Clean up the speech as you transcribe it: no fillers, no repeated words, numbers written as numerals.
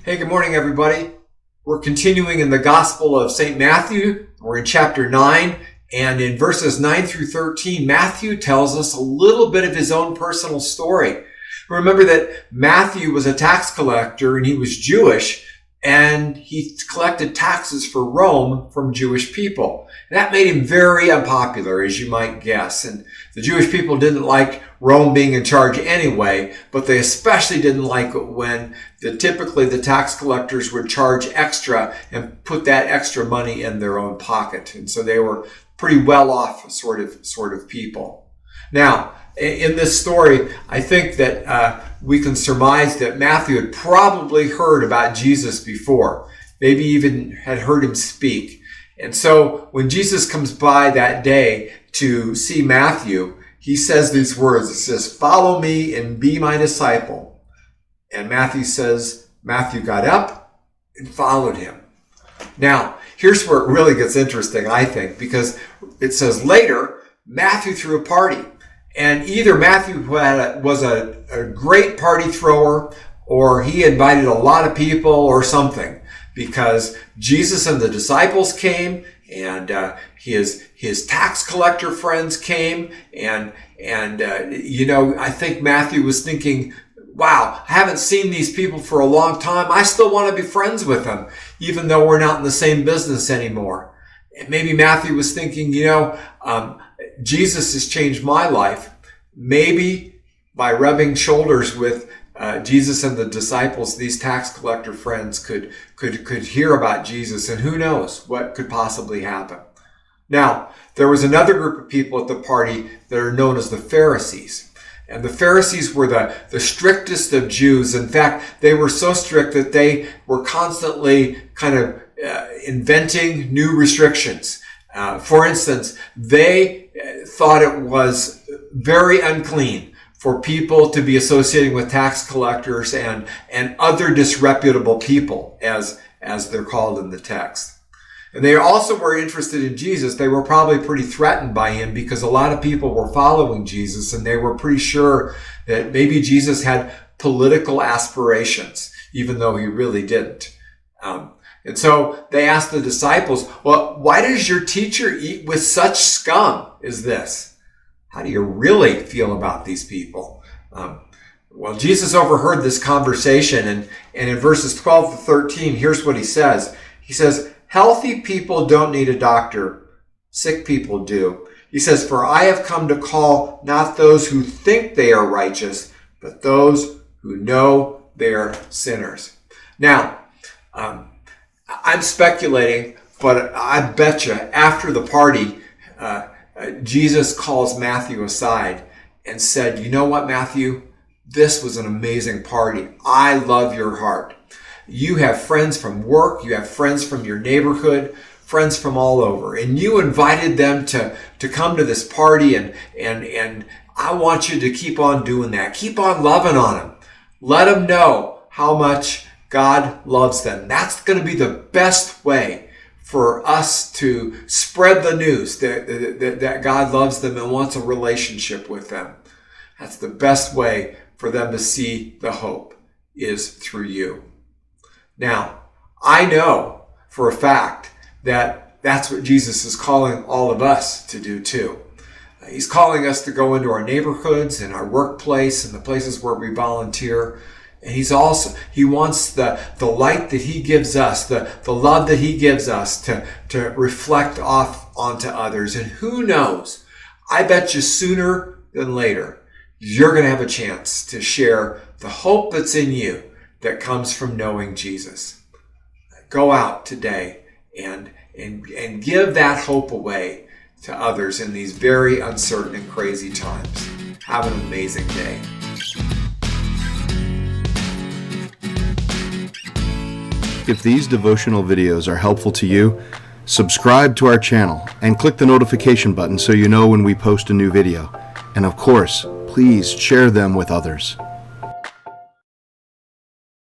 Hey, good morning, everybody. We're continuing in the Gospel of St. Matthew. We're in chapter 9, and in verses 9 through 13, Matthew tells us a little bit of his own personal story. Remember that Matthew was a tax collector, and he was Jewish, and he collected taxes for Rome from Jewish people. And that made him very unpopular, as you might guess. And the Jewish people didn't like Rome being in charge anyway, but they especially didn't like it when typically the tax collectors would charge extra and put that extra money in their own pocket. And so they were pretty well off sort of people. Now, in this story, I think that we can surmise that Matthew had probably heard about Jesus before, maybe even had heard him speak. And so when Jesus comes by that day to see Matthew, he says these words. It says, "Follow me and be my disciple." And Matthew got up and followed him. Now, here's where it really gets interesting, I think, because it says later, Matthew threw a party. And either Matthew was a great party thrower, or he invited a lot of people or something, because Jesus and the disciples came, and his tax collector friends came, and I think Matthew was thinking, wow, I haven't seen these people for a long time. I still want to be friends with them, even though we're not in the same business anymore. And maybe Matthew was thinking, Jesus has changed my life. Maybe by rubbing shoulders with Jesus and the disciples, these tax collector friends could hear about Jesus, and who knows what could possibly happen. Now, there was another group of people at the party that are known as the Pharisees. And the Pharisees were the strictest of Jews. In fact, they were so strict that they were constantly kind of inventing new restrictions. For instance, they thought it was very unclean for people to be associating with tax collectors and other disreputable people, as they're called in the text. And they also were interested in Jesus. They were probably pretty threatened by him because a lot of people were following Jesus, and they were pretty sure that maybe Jesus had political aspirations, even though he really didn't. And so they asked the disciples, well, why does your teacher eat with such scum as this? How do you really feel about these people? Well, Jesus overheard this conversation, and in verses 12 to 13, here's what he says. He says, "Healthy people don't need a doctor. Sick people do." He says, "For I have come to call not those who think they are righteous, but those who know they're sinners." Now, I'm speculating, but I bet you after the party, Jesus calls Matthew aside and said, "You know what, Matthew? This was an amazing party. I love your heart. You have friends from work. You have friends from your neighborhood, friends from all over. And you invited them to come to this party, and I want you to keep on doing that. Keep on loving on them. Let them know how much God loves them. That's going to be the best way for us to spread the news that God loves them and wants a relationship with them. That's the best way for them to see the hope is through you." Now, I know for a fact that that's what Jesus is calling all of us to do too. He's calling us to go into our neighborhoods and our workplace and the places where we volunteer. And he wants the light that he gives us, the love that he gives us to reflect off onto others. And who knows, I bet you sooner than later, you're going to have a chance to share the hope that's in you that comes from knowing Jesus. Go out today and give that hope away to others in these very uncertain and crazy times. Have an amazing day. If these devotional videos are helpful to you, subscribe to our channel and click the notification button so you know when we post a new video. And of course, please share them with others.